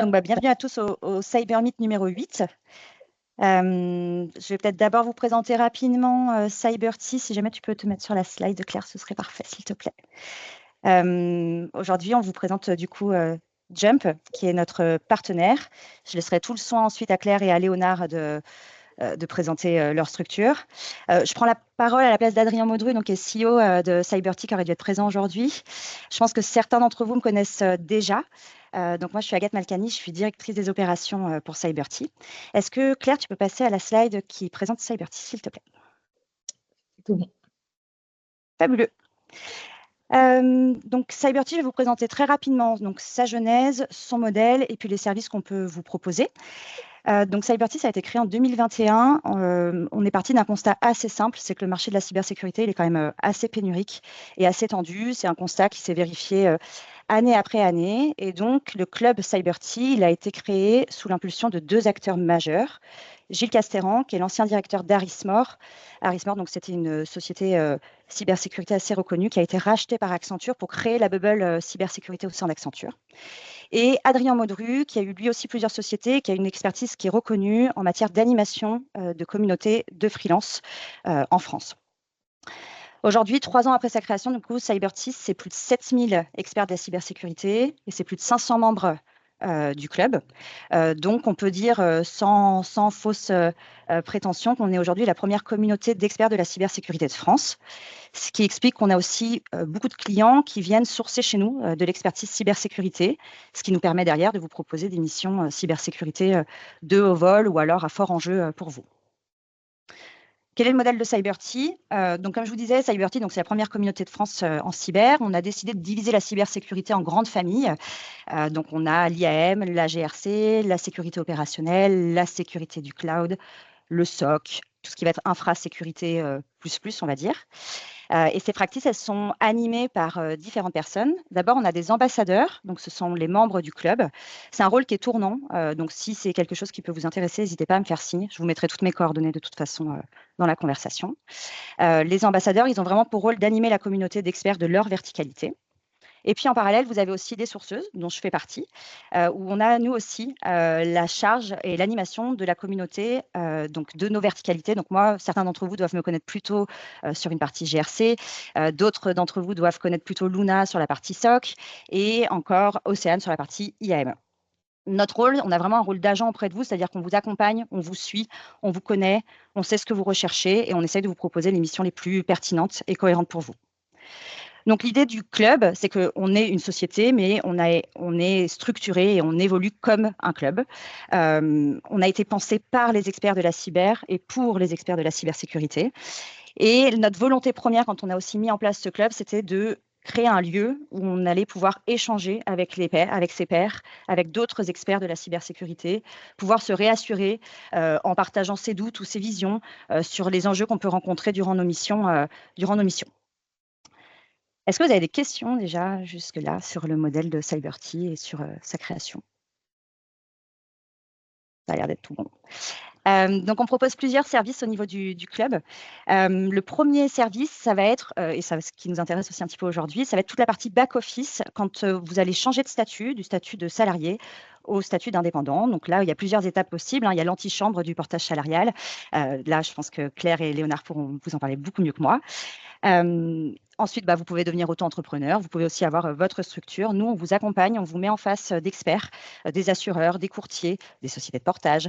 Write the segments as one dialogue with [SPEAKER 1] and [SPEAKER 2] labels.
[SPEAKER 1] Donc, bienvenue à tous au Cyber Meet numéro 8. Je vais peut-être d'abord vous présenter rapidement Cyberty. Si jamais tu peux te mettre sur la slide, Claire, ce serait parfait, s'il te plaît. Aujourd'hui, on vous présente du coup Jump, qui est notre partenaire. Je laisserai tout le soin ensuite à Claire et à Léonard de présenter leur structure. Je prends la parole à la place d'Adrien Maudru, donc, qui est CEO de Cyberty, qui aurait dû être présent aujourd'hui. Je pense que certains d'entre vous me connaissent déjà. Donc moi, je suis Agathe Malkani, je suis directrice des opérations pour Cyberty. Est-ce que Claire, tu peux passer à la slide qui présente Cyberty, s'il te plaît?
[SPEAKER 2] Tout bon.
[SPEAKER 1] Fabuleux. Donc Cyberty, je vais vous présenter très rapidement donc, sa genèse, son modèle et puis les services qu'on peut vous proposer. Donc Cyberty, ça a été créé en 2021. On est parti d'un constat assez simple, c'est que le marché de la cybersécurité, il est quand même assez pénurique et assez tendu. C'est un constat qui s'est vérifié année après année. Et donc, le club Cyberty, il a été créé sous l'impulsion de deux acteurs majeurs. Gilles Castéran, qui est l'ancien directeur d'Arismore. Arismore, donc, c'était une société cybersécurité assez reconnue qui a été rachetée par Accenture pour créer la bubble cybersécurité au sein d'Accenture. Et Adrien Maudru, qui a eu lui aussi plusieurs sociétés, qui a une expertise qui est reconnue en matière d'animation de communautés de freelance en France. Aujourd'hui, 3 ans après sa création, du coup, Cyberty, c'est plus de 7000 experts de la cybersécurité et c'est plus de 500 membres du club. Donc, on peut dire sans fausse prétention qu'on est aujourd'hui la première communauté d'experts de la cybersécurité de France, ce qui explique qu'on a aussi beaucoup de clients qui viennent sourcer chez nous de l'expertise cybersécurité, ce qui nous permet derrière de vous proposer des missions cybersécurité de haut vol ou alors à fort enjeu pour vous. Quel est le modèle de Cyberty? Donc, comme je vous disais, Cyberty, c'est la première communauté de France en cyber. On a décidé de diviser la cybersécurité en grandes familles. Donc, on a l'IAM, la GRC, la sécurité opérationnelle, la sécurité du cloud, le SOC, tout ce qui va être infrasécurité plus, on va dire. Et ces practices, elles sont animées par différentes personnes. D'abord, on a des ambassadeurs, donc ce sont les membres du club. C'est un rôle qui est tournant, donc si c'est quelque chose qui peut vous intéresser, n'hésitez pas à me faire signe. Je vous mettrai toutes mes coordonnées de toute façon dans la conversation. Les ambassadeurs, ils ont vraiment pour rôle d'animer la communauté d'experts de leur verticalité. Et puis en parallèle, vous avez aussi des sourceuses, dont je fais partie, où on a nous aussi la charge et l'animation de la communauté, donc de nos verticalités. Donc moi, certains d'entre vous doivent me connaître plutôt sur une partie GRC, d'autres d'entre vous doivent connaître plutôt Luna sur la partie SOC et encore Océane sur la partie IAM. Notre rôle, on a vraiment un rôle d'agent auprès de vous, c'est-à-dire qu'on vous accompagne, on vous suit, on vous connaît, on sait ce que vous recherchez et on essaie de vous proposer les missions les plus pertinentes et cohérentes pour vous. Donc, l'idée du club, c'est qu'on est une société, mais on est structuré et on évolue comme un club. On a été pensé par les experts de la cyber et pour les experts de la cybersécurité. Et notre volonté première, quand on a aussi mis en place ce club, c'était de créer un lieu où on allait pouvoir échanger avec ses pairs, avec d'autres experts de la cybersécurité, pouvoir se réassurer en partageant ses doutes ou ses visions sur les enjeux qu'on peut rencontrer durant nos missions. Est-ce que vous avez des questions déjà jusque-là sur le modèle de Cyberty et sur sa création? Ça a l'air d'être tout bon. Donc, on propose plusieurs services au niveau du club. Le premier service, ça va être, et ça, ce qui nous intéresse aussi un petit peu aujourd'hui, ça va être toute la partie back-office quand vous allez changer de statut, du statut de salarié au statut d'indépendant. Donc là, il y a plusieurs étapes possibles. Il y a l'antichambre du portage salarial. Là, je pense que Claire et Léonard pourront vous en parler beaucoup mieux que moi. Ensuite, vous pouvez devenir auto-entrepreneur. Vous pouvez aussi avoir votre structure. Nous, on vous accompagne, on vous met en face d'experts, des assureurs, des courtiers, des sociétés de portage,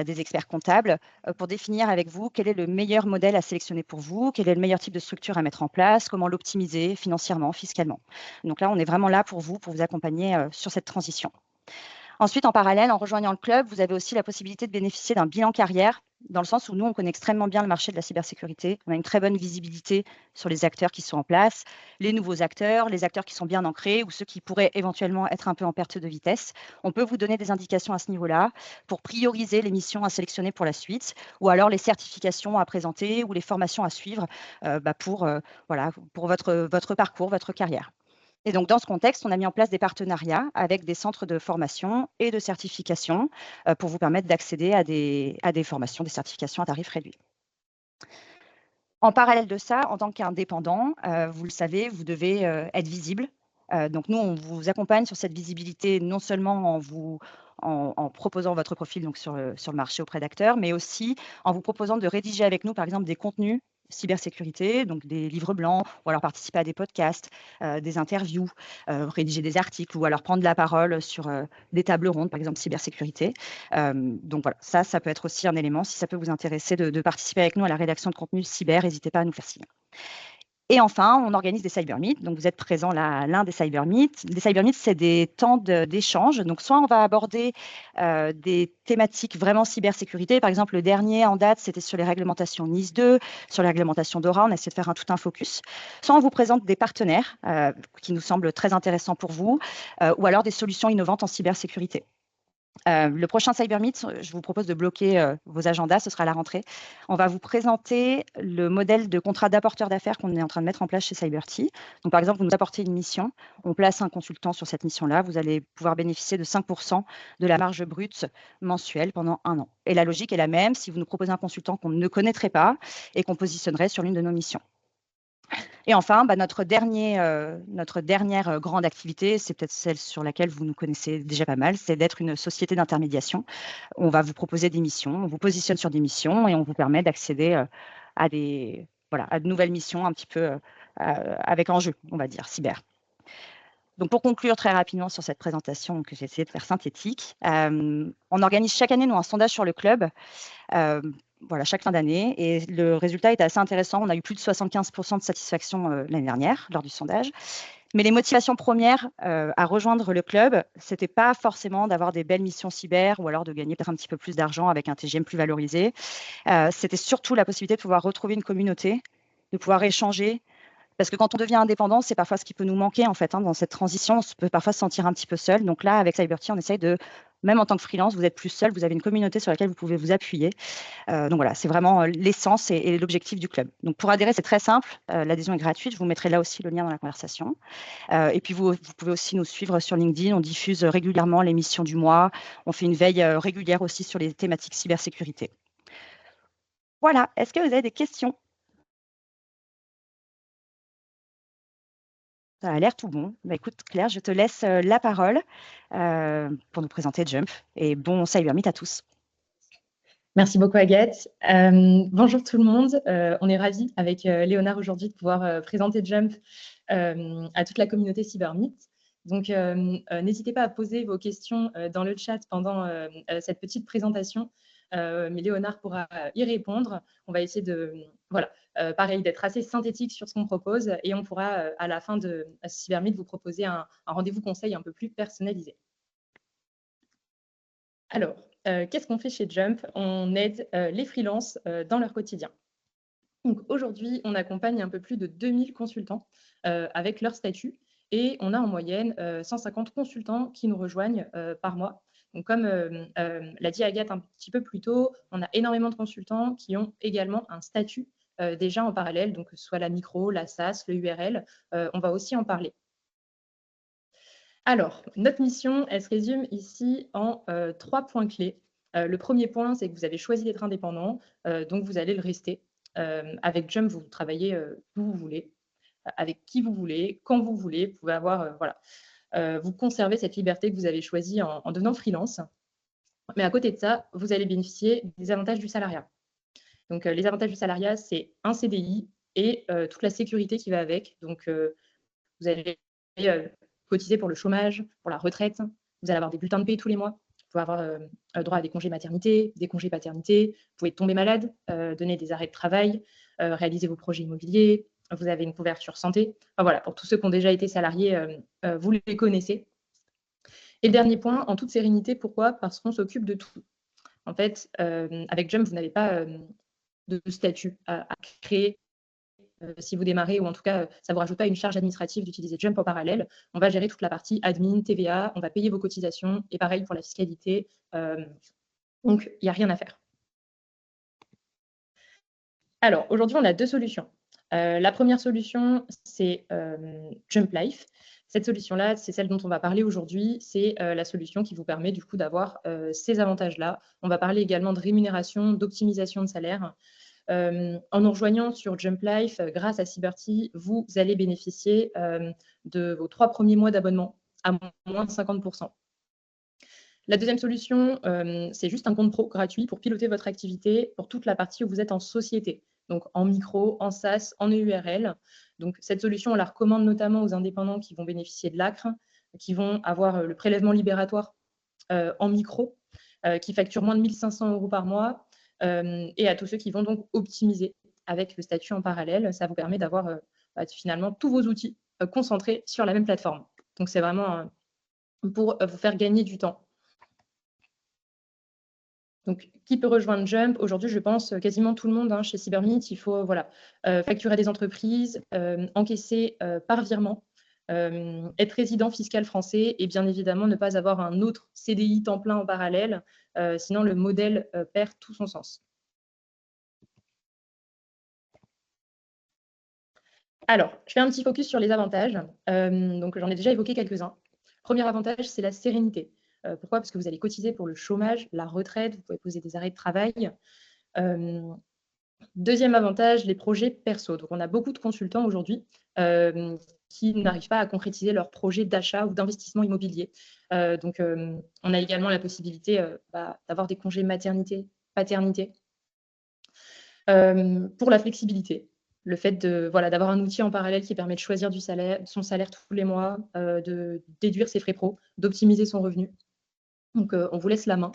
[SPEAKER 1] des experts comptables, pour définir avec vous quel est le meilleur modèle à sélectionner pour vous, quel est le meilleur type de structure à mettre en place, comment l'optimiser financièrement, fiscalement. Donc là, on est vraiment là pour vous accompagner sur cette transition. Ensuite, en parallèle, en rejoignant le club, vous avez aussi la possibilité de bénéficier d'un bilan carrière, dans le sens où nous, on connaît extrêmement bien le marché de la cybersécurité. On a une très bonne visibilité sur les acteurs qui sont en place, les nouveaux acteurs, les acteurs qui sont bien ancrés ou ceux qui pourraient éventuellement être un peu en perte de vitesse. On peut vous donner des indications à ce niveau-là pour prioriser les missions à sélectionner pour la suite ou alors les certifications à présenter ou les formations à suivre pour votre parcours, votre carrière. Et donc, dans ce contexte, on a mis en place des partenariats avec des centres de formation et de certification pour vous permettre d'accéder à des formations, des certifications à tarif réduit. En parallèle de ça, en tant qu'indépendant, vous le savez, vous devez être visible. Donc, nous, on vous accompagne sur cette visibilité, non seulement en vous en proposant votre profil donc sur le marché auprès d'acteurs, mais aussi en vous proposant de rédiger avec nous, par exemple, des contenus cybersécurité, donc des livres blancs, ou alors participer à des podcasts, des interviews, rédiger des articles, ou alors prendre la parole sur des tables rondes, par exemple cybersécurité. Donc voilà, ça peut être aussi un élément. Si ça peut vous intéresser de participer avec nous à la rédaction de contenu cyber, n'hésitez pas à nous faire signe. Et enfin, on organise des Cyber Meet. Donc, vous êtes présent là à l'un des Cyber Meet. Les Cyber Meet, c'est des temps d'échange. Donc, soit on va aborder des thématiques vraiment cybersécurité. Par exemple, le dernier en date, c'était sur les réglementations NIS 2, sur les réglementations DORA. On a essayé de faire tout un focus. Soit on vous présente des partenaires qui nous semblent très intéressants pour vous, ou alors des solutions innovantes en cybersécurité. Le prochain Cyber Meet, je vous propose de bloquer vos agendas, ce sera à la rentrée. On va vous présenter le modèle de contrat d'apporteur d'affaires qu'on est en train de mettre en place chez Cyberty. Donc, par exemple, vous nous apportez une mission, on place un consultant sur cette mission-là, vous allez pouvoir bénéficier de 5% de la marge brute mensuelle pendant 1 an. Et la logique est la même si vous nous proposez un consultant qu'on ne connaîtrait pas et qu'on positionnerait sur l'une de nos missions. Et enfin, notre dernière grande activité, c'est peut-être celle sur laquelle vous nous connaissez déjà pas mal, c'est d'être une société d'intermédiation. On va vous proposer des missions, on vous positionne sur des missions et on vous permet d'accéder à de nouvelles missions un petit peu avec enjeu, on va dire, cyber. Donc, pour conclure très rapidement sur cette présentation que j'ai essayé de faire synthétique, on organise chaque année un sondage sur le club. Chaque fin d'année. Et le résultat est assez intéressant. On a eu plus de 75% de satisfaction l'année dernière lors du sondage. Mais les motivations premières à rejoindre le club, ce n'était pas forcément d'avoir des belles missions cyber ou alors de gagner peut-être un petit peu plus d'argent avec un TGM plus valorisé. C'était surtout la possibilité de pouvoir retrouver une communauté, de pouvoir échanger. Parce que quand on devient indépendant, c'est parfois ce qui peut nous manquer en fait. Dans cette transition, on peut parfois se sentir un petit peu seul. Donc là, avec Cyberty, on essaye de, même en tant que freelance, vous êtes plus seul, vous avez une communauté sur laquelle vous pouvez vous appuyer. Donc voilà, c'est vraiment l'essence et l'objectif du club. Donc pour adhérer, c'est très simple. L'adhésion est gratuite. Je vous mettrai là aussi le lien dans la conversation. Et puis vous pouvez aussi nous suivre sur LinkedIn. On diffuse régulièrement les missions du mois. On fait une veille régulière aussi sur les thématiques cybersécurité. Voilà. Est-ce que vous avez des questions? Ça a l'air tout bon. Écoute, Claire, je te laisse la parole pour nous présenter Jump. Et bon Cyber Meet à tous.
[SPEAKER 2] Merci beaucoup, Agathe. Bonjour tout le monde. On est ravis avec Léonard aujourd'hui de pouvoir présenter Jump à toute la communauté CyberMeet. Donc, n'hésitez pas à poser vos questions dans le chat pendant cette petite présentation, mais Léonard pourra y répondre. On va essayer pareil, d'être assez synthétique sur ce qu'on propose et on pourra, à la fin de CyberMeet, vous proposer un rendez-vous conseil un peu plus personnalisé. Alors, qu'est-ce qu'on fait chez Jump? On aide les freelances dans leur quotidien. Donc aujourd'hui, on accompagne un peu plus de 2000 consultants avec leur statut et on a en moyenne 150 consultants qui nous rejoignent par mois. Donc comme l'a dit Agathe un petit peu plus tôt, on a énormément de consultants qui ont également un statut déjà en parallèle, donc que ce soit la micro, la SaaS, le URL, on va aussi en parler. Alors, notre mission, elle se résume ici en 3 points clés. Le premier point, c'est que vous avez choisi d'être indépendant, donc vous allez le rester. Avec Jump, vous travaillez où vous voulez, avec qui vous voulez, quand vous voulez. Vous pouvez avoir, vous conservez cette liberté que vous avez choisie en devenant freelance. Mais à côté de ça, vous allez bénéficier des avantages du salariat. Donc, les avantages du salariat, c'est un CDI et toute la sécurité qui va avec. Donc, vous allez cotiser pour le chômage, pour la retraite. Vous allez avoir des bulletins de paie tous les mois. Vous pouvez avoir droit à des congés maternité, des congés paternité. Vous pouvez tomber malade, donner des arrêts de travail, réaliser vos projets immobiliers. Vous avez une couverture santé. Enfin, voilà, pour tous ceux qui ont déjà été salariés, vous les connaissez. Et le dernier point, en toute sérénité, pourquoi? Parce qu'on s'occupe de tout. En fait, avec Jump, vous n'avez pas de statut à créer. Si vous démarrez, ou en tout cas, ça ne vous rajoute pas une charge administrative d'utiliser Jump en parallèle. On va gérer toute la partie admin, TVA, on va payer vos cotisations, et pareil pour la fiscalité. Donc, il n'y a rien à faire. Alors, aujourd'hui, on a 2 solutions. La première solution, c'est Jump Life. Cette solution-là, c'est celle dont on va parler aujourd'hui. C'est la solution qui vous permet du coup d'avoir ces avantages-là. On va parler également de rémunération, d'optimisation de salaire. En nous rejoignant sur Jump Life, grâce à Cyberty, vous allez bénéficier de vos 3 premiers mois d'abonnement à moins 50%. La deuxième solution, c'est juste un compte pro gratuit pour piloter votre activité pour toute la partie où vous êtes en société, donc en micro, en SaaS, en EURL. Donc, cette solution, on la recommande notamment aux indépendants qui vont bénéficier de l'ACRE, qui vont avoir le prélèvement libératoire en micro, qui facturent moins de 1 500 € par mois, et à tous ceux qui vont donc optimiser avec le statut en parallèle. Ça vous permet d'avoir finalement tous vos outils concentrés sur la même plateforme. Donc, c'est vraiment pour vous faire gagner du temps. Donc, qui peut rejoindre Jump? Aujourd'hui, je pense quasiment tout le monde chez Cybermeet. Il faut facturer des entreprises, encaisser par virement, être résident fiscal français et bien évidemment ne pas avoir un autre CDI temps plein en parallèle. Sinon, le modèle perd tout son sens. Alors, je fais un petit focus sur les avantages. Donc, j'en ai déjà évoqué quelques-uns. Premier avantage, c'est la sérénité. Pourquoi? Parce que vous allez cotiser pour le chômage, la retraite, vous pouvez poser des arrêts de travail. Deuxième avantage, les projets perso. Donc, on a beaucoup de consultants aujourd'hui qui n'arrivent pas à concrétiser leur projet d'achat ou d'investissement immobilier. Donc, on a également la possibilité d'avoir des congés maternité, paternité. Pour la flexibilité, le fait d'avoir un outil en parallèle qui permet de choisir son salaire tous les mois, de déduire ses frais pro, d'optimiser son revenu. Donc, on vous laisse la main.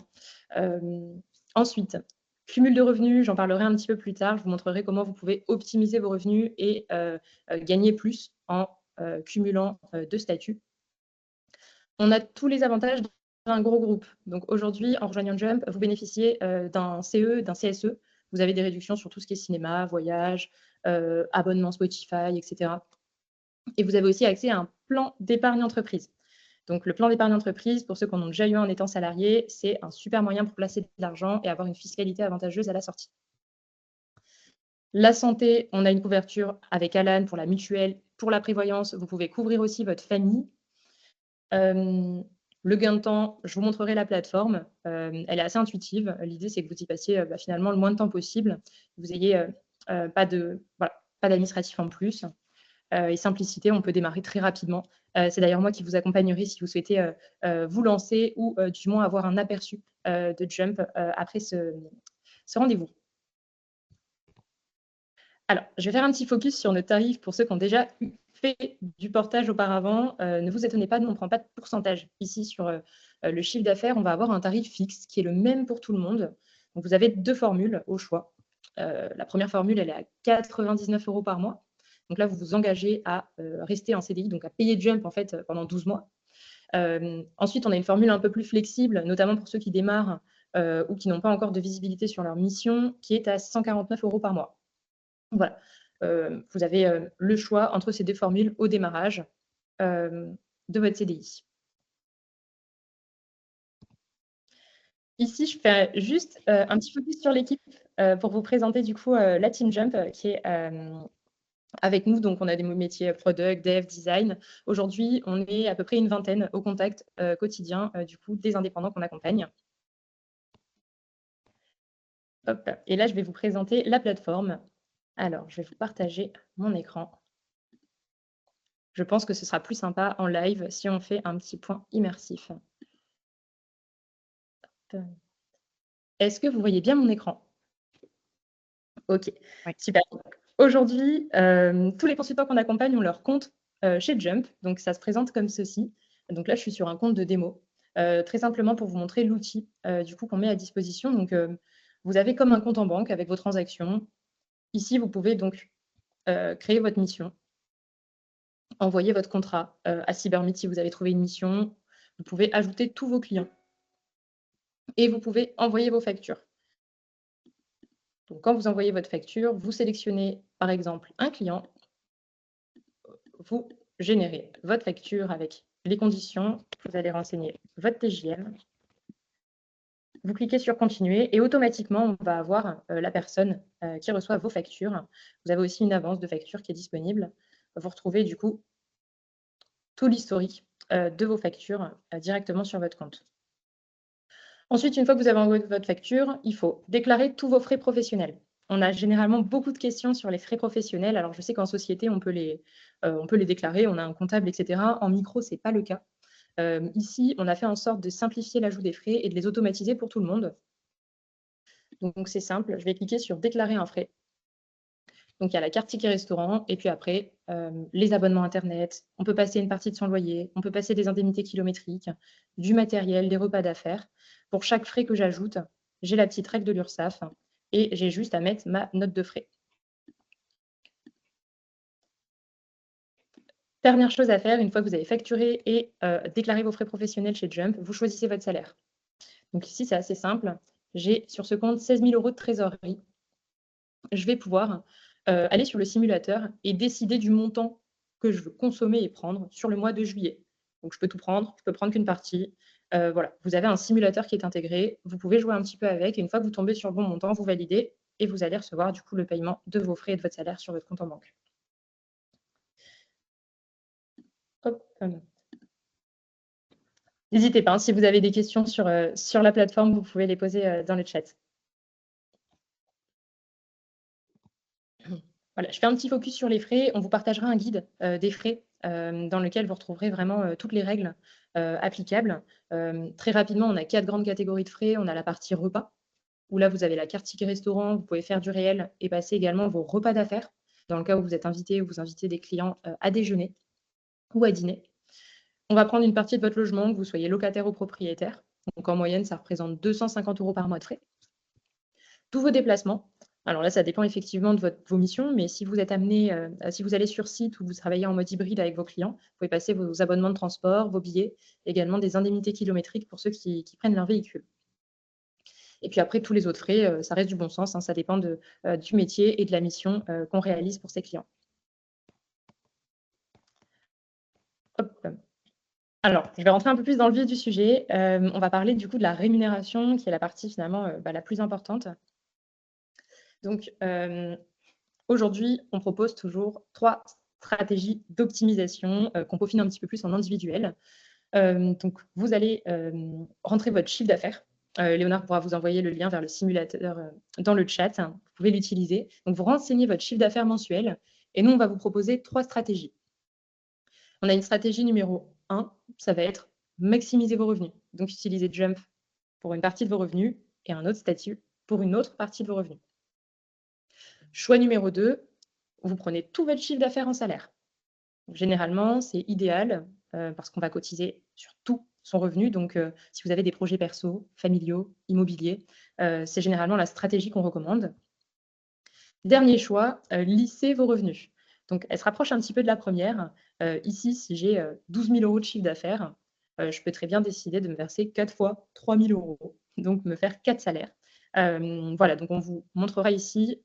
[SPEAKER 2] Ensuite, cumul de revenus, j'en parlerai un petit peu plus tard. Je vous montrerai comment vous pouvez optimiser vos revenus et gagner plus en cumulant deux statuts. On a tous les avantages d'un gros groupe. Donc aujourd'hui, en rejoignant Jump, vous bénéficiez d'un CE, d'un CSE. Vous avez des réductions sur tout ce qui est cinéma, voyage, abonnement Spotify, etc. Et vous avez aussi accès à un plan d'épargne entreprise. Donc, le plan d'épargne entreprise, pour ceux qui en ont déjà eu un en étant salarié, c'est un super moyen pour placer de l'argent et avoir une fiscalité avantageuse à la sortie. La santé, on a une couverture avec Alan pour la mutuelle, pour la prévoyance. Vous pouvez couvrir aussi votre famille. Le gain de temps, je vous montrerai la plateforme. Elle est assez intuitive. L'idée, c'est que vous y passiez finalement le moins de temps possible. Vous n'ayez pas d'administratif en plus. Et simplicité, on peut démarrer très rapidement. C'est d'ailleurs moi qui vous accompagnerai si vous souhaitez vous lancer ou du moins avoir un aperçu de Jump après ce rendez-vous. Alors, je vais faire un petit focus sur nos tarifs pour ceux qui ont déjà fait du portage auparavant. Ne vous étonnez pas, nous, on ne prend pas de pourcentage. Ici, sur le chiffre d'affaires, on va avoir un tarif fixe qui est le même pour tout le monde. Donc, vous avez deux formules au choix. La première formule, elle est à 99 € par mois. Donc là, vous vous engagez à rester en CDI, donc à payer Jump en fait pendant 12 mois. Ensuite, on a une formule un peu plus flexible, notamment pour ceux qui démarrent ou qui n'ont pas encore de visibilité sur leur mission, qui est à 149 € par mois. Voilà. Vous avez le choix entre ces deux formules au démarrage de votre CDI. Ici, je fais juste un petit focus sur l'équipe pour vous présenter du coup la Team Jump qui est avec nous. Donc, on a des métiers product, dev, design. Aujourd'hui, on est à peu près une vingtaine au contact quotidien du coup des indépendants qu'on accompagne. Hop. Et là, je vais vous présenter la plateforme. Alors, je vais vous partager mon écran. Je pense que ce sera plus sympa en live si on fait un petit point immersif. Est-ce que vous voyez bien mon écran? Ok,
[SPEAKER 1] Oui.
[SPEAKER 2] super. Aujourd'hui, tous les consultants qu'on accompagne ont leur compte chez Jump. Donc, ça se présente comme ceci. Donc là, je suis sur un compte de démo. Très simplement pour vous montrer l'outil du coup qu'on met à disposition. Donc, vous avez comme un compte en banque avec vos transactions. Ici, vous pouvez donc créer votre mission, envoyer votre contrat à Cybermeet si vous avez trouvé une mission. Vous pouvez ajouter tous vos clients et vous pouvez envoyer vos factures. Donc, quand vous envoyez votre facture, vous sélectionnez par exemple un client, vous générez votre facture avec les conditions, vous allez renseigner votre TJM, vous cliquez sur continuer et automatiquement, on va avoir la personne qui reçoit vos factures. Vous avez aussi une avance de facture qui est disponible. Vous retrouvez du coup tout l'historique de vos factures directement sur votre compte. Ensuite, une fois que vous avez envoyé votre facture, il faut déclarer tous vos frais professionnels. On a généralement beaucoup de questions sur les frais professionnels. Alors, je sais qu'en société, on peut les déclarer, on a un comptable, etc. En micro, ce n'est pas le cas. Ici, on a fait en sorte de simplifier l'ajout des frais et de les automatiser pour tout le monde. Donc, c'est simple, je vais cliquer sur déclarer un frais. Donc, il y a la carte ticket restaurant et puis après, les abonnements internet. On peut passer une partie de son loyer, on peut passer des indemnités kilométriques, du matériel, des repas d'affaires. Pour chaque frais que j'ajoute, j'ai la petite règle de l'URSSAF et j'ai juste à mettre ma note de frais. Dernière chose à faire, une fois que vous avez facturé et déclaré vos frais professionnels chez Jump, vous choisissez votre salaire. Donc ici, c'est assez simple. J'ai sur ce compte 16 000 € de trésorerie. Je vais pouvoir aller sur le simulateur et décider du montant que je veux consommer et prendre sur le mois de juillet. Donc, je peux tout prendre, je peux prendre qu'une partie. Voilà, vous avez un simulateur qui est intégré. Vous pouvez jouer un petit peu avec. Et une fois que vous tombez sur le bon montant, vous validez et vous allez recevoir du coup le paiement de vos frais et de votre salaire sur votre compte en banque. Hop. N'hésitez pas, hein, si vous avez des questions sur la plateforme, vous pouvez les poser dans le chat. Voilà, je fais un petit focus sur les frais. On vous partagera un guide des frais dans lequel vous retrouverez vraiment toutes les règles applicables. Très rapidement, on a 4 grandes catégories de frais. On a la partie repas, où là, vous avez la carte ticket restaurant. Vous pouvez faire du réel et passer également vos repas d'affaires, dans le cas où vous êtes invité ou vous invitez des clients à déjeuner ou à dîner. On va prendre une partie de votre logement, que vous soyez locataire ou propriétaire. Donc, en moyenne, ça représente 250 € par mois de frais. Tous vos déplacements. Alors là, ça dépend effectivement de vos missions, mais si vous êtes amené, si vous allez sur site ou vous travaillez en mode hybride avec vos clients, vous pouvez passer vos abonnements de transport, vos billets, également des indemnités kilométriques pour ceux qui prennent leur véhicule. Et puis après, tous les autres frais, ça reste du bon sens, hein, ça dépend du métier et de la mission qu'on réalise pour ses clients. Hop. Alors, je vais rentrer un peu plus dans le vif du sujet. On va parler du coup de la rémunération, qui est la partie finalement la plus importante. Donc, aujourd'hui, on propose toujours 3 stratégies d'optimisation qu'on peaufine un petit peu plus en individuel. Donc, vous allez rentrer votre chiffre d'affaires. Léonard pourra vous envoyer le lien vers le simulateur dans le chat. Vous pouvez l'utiliser. Donc, vous renseignez votre chiffre d'affaires mensuel et nous, on va vous proposer 3 stratégies. On a une stratégie numéro 1, ça va être maximiser vos revenus. Donc, utiliser Jump pour une partie de vos revenus et un autre statut pour une autre partie de vos revenus. Choix numéro 2, vous prenez tout votre chiffre d'affaires en salaire. Généralement, c'est idéal parce qu'on va cotiser sur tout son revenu. Donc, si vous avez des projets perso, familiaux, immobiliers, c'est généralement la stratégie qu'on recommande. Dernier choix, lisser vos revenus. Donc, elle se rapproche un petit peu de la première. Ici, si j'ai 12 000 € de chiffre d'affaires, je peux très bien décider de me verser 4 fois 3 000 €, donc me faire 4 salaires. Voilà, donc on vous montrera ici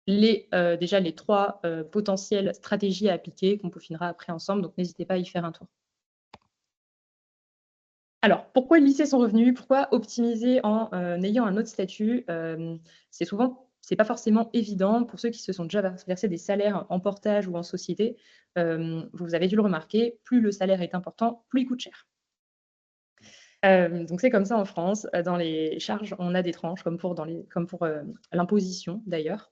[SPEAKER 2] déjà les 3 potentielles stratégies à appliquer qu'on peaufinera après ensemble, donc n'hésitez pas à y faire un tour. Alors, pourquoi lisser son revenu? Pourquoi optimiser en ayant un autre statut? C'est pas forcément évident pour ceux qui se sont déjà versés des salaires en portage ou en société. Vous avez dû le remarquer, plus le salaire est important, plus il coûte cher. Donc c'est comme ça en France. Dans les charges, on a des tranches comme pour l'imposition d'ailleurs.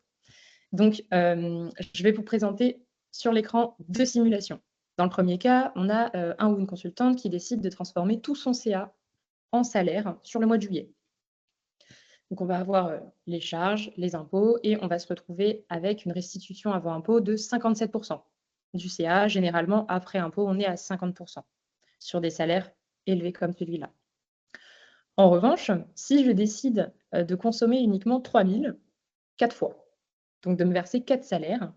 [SPEAKER 2] Donc, je vais vous présenter sur l'écran 2 simulations. Dans le premier cas, on a un ou une consultante qui décide de transformer tout son CA en salaire sur le mois de juillet. Donc, on va avoir les charges, les impôts et on va se retrouver avec une restitution avant impôt de 57 % du CA. Généralement, après impôt, on est à 50 % sur des salaires élevés comme celui-là. En revanche, si je décide de consommer uniquement 3 000, 4 fois, donc de me verser 4 salaires,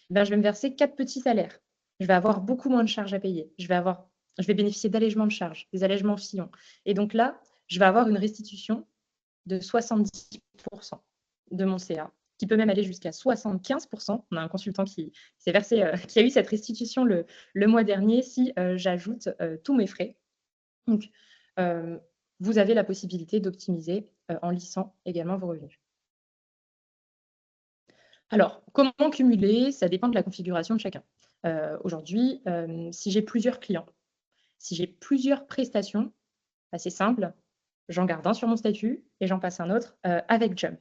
[SPEAKER 2] je vais me verser 4 petits salaires. Je vais avoir beaucoup moins de charges à payer. Je vais bénéficier d'allègements de charges, des allègements Fillon. Et donc là, je vais avoir une restitution de 70 % de mon CA, qui peut même aller jusqu'à 75 %. On a un consultant qui s'est versé, qui a eu cette restitution le mois dernier si j'ajoute tous mes frais. Donc, vous avez la possibilité d'optimiser en lissant également vos revenus. Alors, comment cumuler? Ça dépend de la configuration de chacun. Aujourd'hui, si j'ai plusieurs clients, si j'ai plusieurs prestations, c'est simple, j'en garde un sur mon statut et j'en passe un autre avec Jump.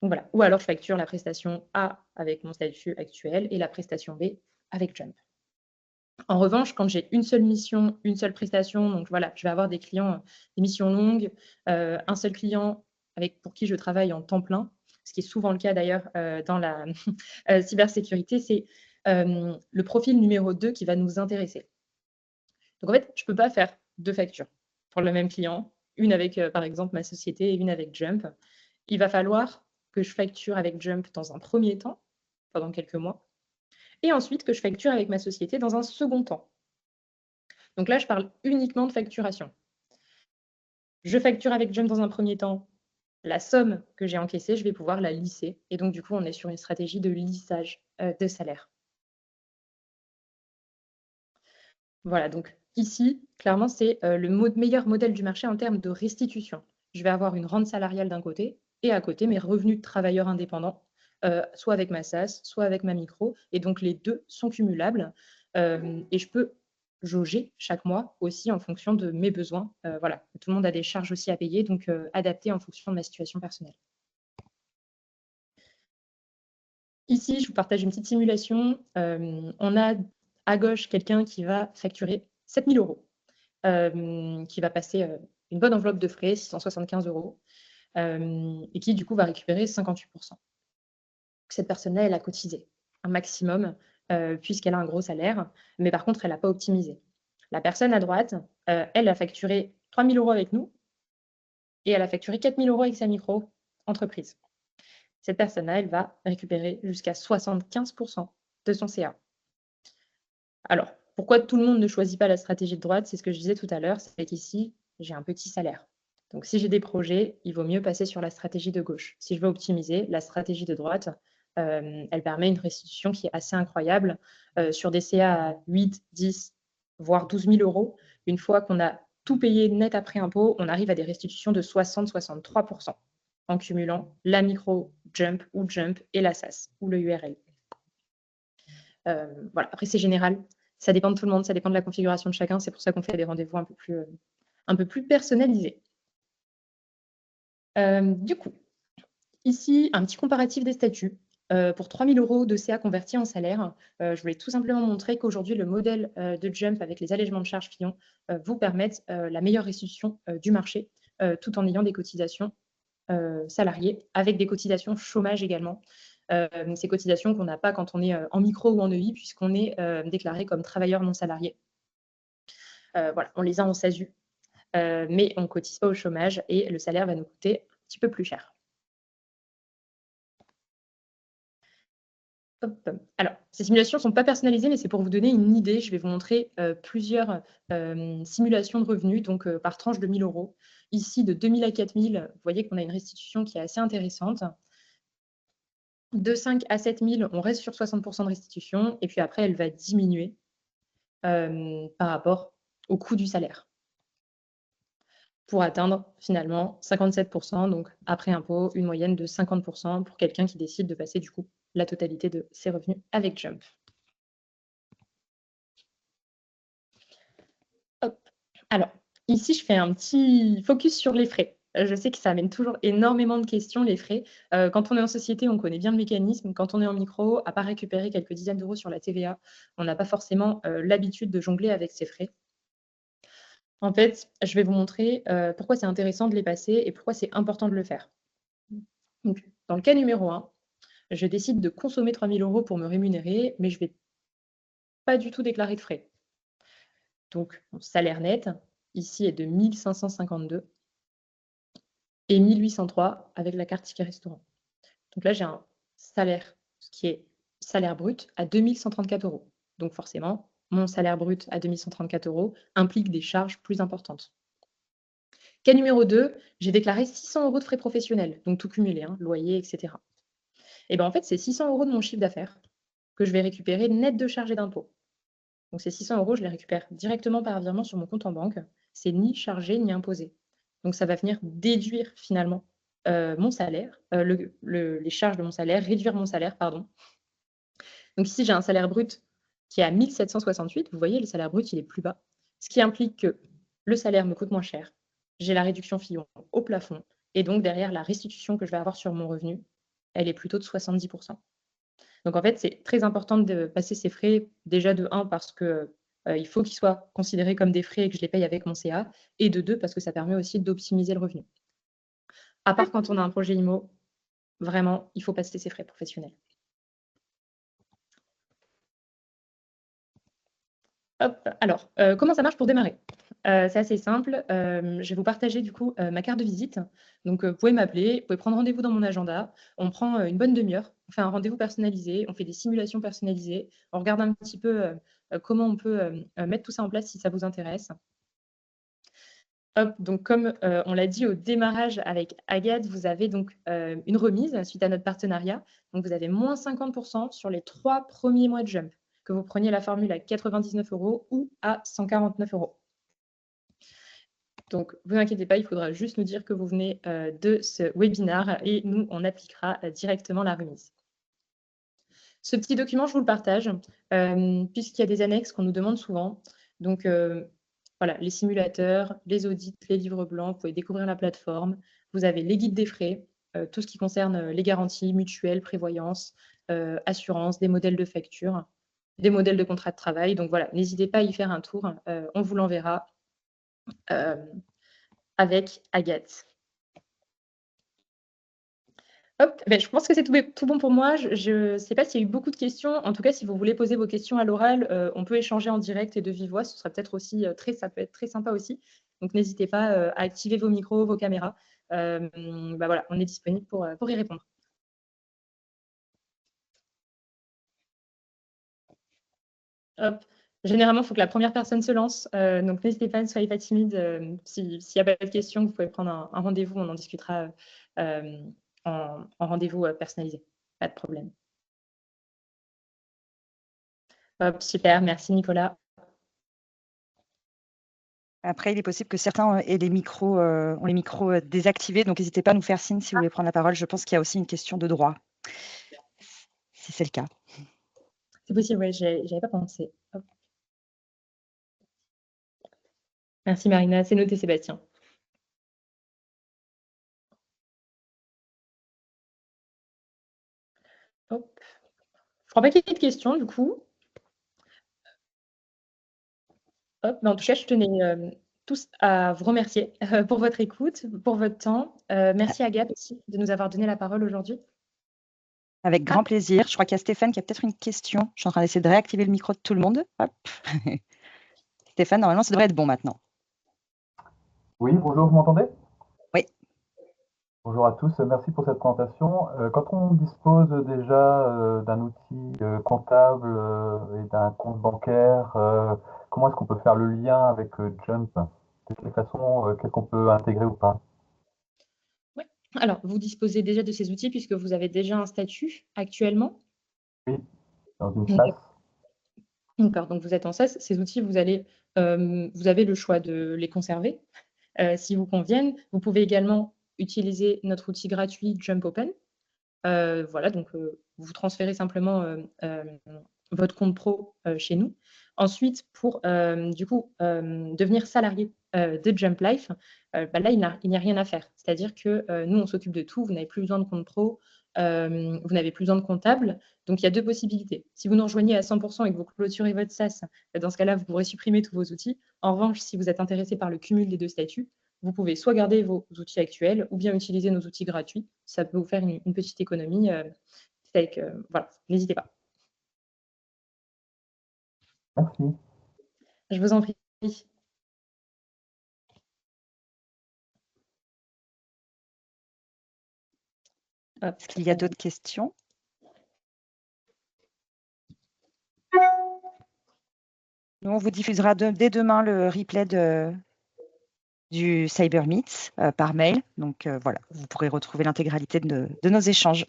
[SPEAKER 2] Donc voilà. Ou alors je facture la prestation A avec mon statut actuel et la prestation B avec Jump. En revanche, quand j'ai une seule mission, une seule prestation, donc voilà, je vais avoir des clients, des missions longues, un seul client pour qui je travaille en temps plein, ce qui est souvent le cas d'ailleurs dans la cybersécurité, c'est le profil numéro 2 qui va nous intéresser. Donc en fait, je ne peux pas faire 2 factures pour le même client, une avec, par exemple, ma société et une avec Jump. Il va falloir que je facture avec Jump dans un premier temps, pendant quelques mois, et ensuite que je facture avec ma société dans un second temps. Donc là, je parle uniquement de facturation. Je facture avec Jump dans un premier temps. La somme que j'ai encaissée, je vais pouvoir la lisser. Et donc, du coup, on est sur une stratégie de lissage de salaire. Voilà, donc ici, clairement, c'est le meilleur modèle du marché en termes de restitution. Je vais avoir une rente salariale d'un côté et à côté mes revenus de travailleur indépendant, soit avec ma SaaS, soit avec ma micro. Et donc, les deux sont cumulables. Et je peux jauger chaque mois aussi en fonction de mes besoins. Voilà, tout le monde a des charges aussi à payer, donc adapter en fonction de ma situation personnelle. Ici, je vous partage une petite simulation. On a à gauche quelqu'un qui va facturer 7 000 €, qui va passer une bonne enveloppe de frais, 675 €, et qui, du coup, va récupérer 58%. Cette personne-là, elle a cotisé un maximum, puisqu'elle a un gros salaire, mais par contre, elle n'a pas optimisé. La personne à droite, elle a facturé 3 000 € avec nous et elle a facturé 4 000 € avec sa micro-entreprise. Cette personne-là, elle va récupérer jusqu'à 75% de son CA. Alors, pourquoi tout le monde ne choisit pas la stratégie de droite? C'est ce que je disais tout à l'heure, c'est qu'ici, j'ai un petit salaire. Donc, si j'ai des projets, il vaut mieux passer sur la stratégie de gauche. Si je veux optimiser, la stratégie de droite, elle permet une restitution qui est assez incroyable. Sur des CA à 8, 10, voire 12 000 €, une fois qu'on a tout payé net après impôt, on arrive à des restitutions de 60-63% en cumulant la micro Jump ou Jump et la SaaS ou le URL. Voilà. Après, c'est général. Ça dépend de tout le monde, ça dépend de la configuration de chacun. C'est pour ça qu'on fait des rendez-vous un peu plus personnalisés. Du coup, ici, un petit comparatif des statuts. Pour 3 000 € de CA convertis en salaire, je voulais tout simplement montrer qu'aujourd'hui, le modèle de Jump avec les allègements de charges Fillon vous permettent la meilleure restitution du marché, tout en ayant des cotisations salariés, avec des cotisations chômage également. Ces cotisations qu'on n'a pas quand on est en micro ou en EI, puisqu'on est déclaré comme travailleur non salarié. Voilà, on les a en SASU, mais on ne cotise pas au chômage et le salaire va nous coûter un petit peu plus cher. Hop. Alors, ces simulations ne sont pas personnalisées, mais c'est pour vous donner une idée. Je vais vous montrer plusieurs simulations de revenus, donc par tranche de 1 000 €. Ici, de 2 000 à 4 000, vous voyez qu'on a une restitution qui est assez intéressante. De 5 à 7 000, on reste sur 60% de restitution, et puis après, elle va diminuer par rapport au coût du salaire, pour atteindre finalement 57%, donc après impôt, une moyenne de 50% pour quelqu'un qui décide de passer du coup la totalité de ses revenus avec Jump. Hop. Alors, ici, je fais un petit focus sur les frais. Je sais que ça amène toujours énormément de questions, les frais. Quand on est en société, on connaît bien le mécanisme. Quand on est en micro, à part récupérer quelques dizaines d'euros sur la TVA, on n'a pas forcément l'habitude de jongler avec ces frais. En fait, je vais vous montrer pourquoi c'est intéressant de les passer et pourquoi c'est important de le faire. Donc, dans le cas numéro 1, je décide de consommer 3 000 € pour me rémunérer, mais je ne vais pas du tout déclarer de frais. Donc, mon salaire net, ici, est de 1 552 et 1 803 avec la carte ticket restaurant. Donc là, j'ai un salaire, ce qui est salaire brut, à 2 134 €. Donc forcément, mon salaire brut à 2 134 € implique des charges plus importantes. Cas numéro 2, j'ai déclaré 600 € de frais professionnels, donc tout cumulé, hein, loyer, etc. Et bien en fait, c'est 600 € de mon chiffre d'affaires que je vais récupérer net de charges et d'impôts. Donc ces 600 €, je les récupère directement par virement sur mon compte en banque. C'est ni chargé ni imposé. Donc ça va venir déduire finalement mon salaire, les charges de mon salaire, réduire mon salaire, pardon. Donc ici, j'ai un salaire brut qui est à 1 768. Vous voyez, le salaire brut, il est plus bas. Ce qui implique que le salaire me coûte moins cher. J'ai la réduction Fillon au plafond. Et donc, derrière, la restitution que je vais avoir sur mon revenu, elle est plutôt de 70%. Donc, en fait, c'est très important de passer ces frais, déjà de 1, parce que il faut qu'ils soient considérés comme des frais et que je les paye avec mon CA. Et de deux, parce que ça permet aussi d'optimiser le revenu. À part quand on a un projet IMO, vraiment, il faut passer ses frais professionnels. Hop, alors, comment ça marche pour démarrer? C'est assez simple. Je vais vous partager du coup ma carte de visite. Donc, vous pouvez m'appeler, vous pouvez prendre rendez-vous dans mon agenda. On prend une bonne demi-heure. On fait un rendez-vous personnalisé, on fait des simulations personnalisées. On regarde un petit peu comment on peut mettre tout ça en place si ça vous intéresse. Hop, donc comme on l'a dit au démarrage avec Agathe, vous avez donc une remise suite à notre partenariat. Donc, vous avez moins 50% sur les 3 premiers mois de Jump, que vous preniez la formule à 99 € ou à 149 €. Donc, vous inquiétez pas, il faudra juste nous dire que vous venez de ce webinaire et nous, on appliquera directement la remise. Ce petit document, je vous le partage, puisqu'il y a des annexes qu'on nous demande souvent. Donc, voilà, les simulateurs, les audits, les livres blancs, vous pouvez découvrir la plateforme. Vous avez les guides des frais, tout ce qui concerne les garanties, mutuelles, prévoyance, assurance, des modèles de facture, des modèles de contrat de travail. Donc voilà, n'hésitez pas à y faire un tour. On vous l'enverra avec Agathe. Hop, ben, je pense que c'est tout bon pour moi. Je ne sais pas s'il y a eu beaucoup de questions. En tout cas, si vous voulez poser vos questions à l'oral, on peut échanger en direct et de vive voix. Ce serait peut-être aussi ça peut être très sympa aussi. Donc, n'hésitez pas à activer vos micros, vos caméras. Ben voilà, on est disponible pour y répondre. Hop. Généralement, il faut que la première personne se lance. Donc, n'hésitez pas, ne soyez pas timide. S'il n'y a pas de questions, vous pouvez prendre un rendez-vous. On en discutera en rendez-vous personnalisé. Pas de problème. Hop, super. Merci, Nicolas.
[SPEAKER 1] Après, il est possible que certains aient ont les micros désactivés, donc n'hésitez pas à nous faire signe si vous voulez prendre la parole. Je pense qu'il y a aussi une question de droit, si c'est le cas.
[SPEAKER 2] C'est possible, oui, j'avais pas pensé. Hop. Merci Marina, c'est noté Sébastien. Hop. Je crois pas qu'il y ait de questions du coup. Hop. En tout cas, je tenais tous à vous remercier pour votre écoute, pour votre temps. Merci Agathe aussi de nous avoir donné la parole aujourd'hui.
[SPEAKER 1] Avec grand plaisir. Je crois qu'il y a Stéphane qui a peut-être une question. Je suis en train d'essayer de réactiver le micro de tout le monde. Hop. Stéphane, normalement, ça devrait être bon maintenant.
[SPEAKER 3] Oui, bonjour, vous m'entendez?
[SPEAKER 1] Oui.
[SPEAKER 3] Bonjour à tous, merci pour cette présentation. Quand on dispose déjà d'un outil comptable et d'un compte bancaire, comment est-ce qu'on peut faire le lien avec Jump? De quelle façon, qu'est-ce qu'on peut intégrer ou pas?
[SPEAKER 2] Oui. Alors, vous disposez déjà de ces outils puisque vous avez déjà un statut actuellement?
[SPEAKER 3] Oui, dans une SaaS.
[SPEAKER 2] D'accord, donc vous êtes en SaaS. Ces outils, vous avez le choix de les conserver s'ils vous conviennent. Vous pouvez également utiliser notre outil gratuit Jump Open. Voilà, donc vous transférez simplement votre compte pro chez nous. Ensuite, pour du coup devenir salarié de Jump Life, bah là, il n'y a rien à faire. C'est-à-dire que nous, on s'occupe de tout. Vous n'avez plus besoin de compte pro, vous n'avez plus besoin de comptable. Donc, il y a deux possibilités. Si vous nous rejoignez à 100% et que vous clôturez votre SaaS, dans ce cas-là, vous pourrez supprimer tous vos outils. En revanche, si vous êtes intéressé par le cumul des deux statuts, vous pouvez soit garder vos outils actuels ou bien utiliser nos outils gratuits. Ça peut vous faire une petite économie. Voilà, n'hésitez pas.
[SPEAKER 3] Merci.
[SPEAKER 2] Je vous en prie.
[SPEAKER 1] Est-ce qu'il y a d'autres questions? Nous, on vous diffusera dès demain le replay du Cyber Meets par mail. Donc voilà, vous pourrez retrouver l'intégralité de nos échanges.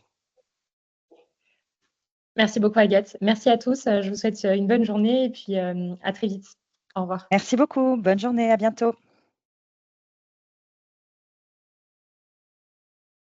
[SPEAKER 2] Merci beaucoup Agathe. Merci à tous. Je vous souhaite une bonne journée et puis à très vite. Au revoir.
[SPEAKER 1] Merci beaucoup. Bonne journée. À bientôt.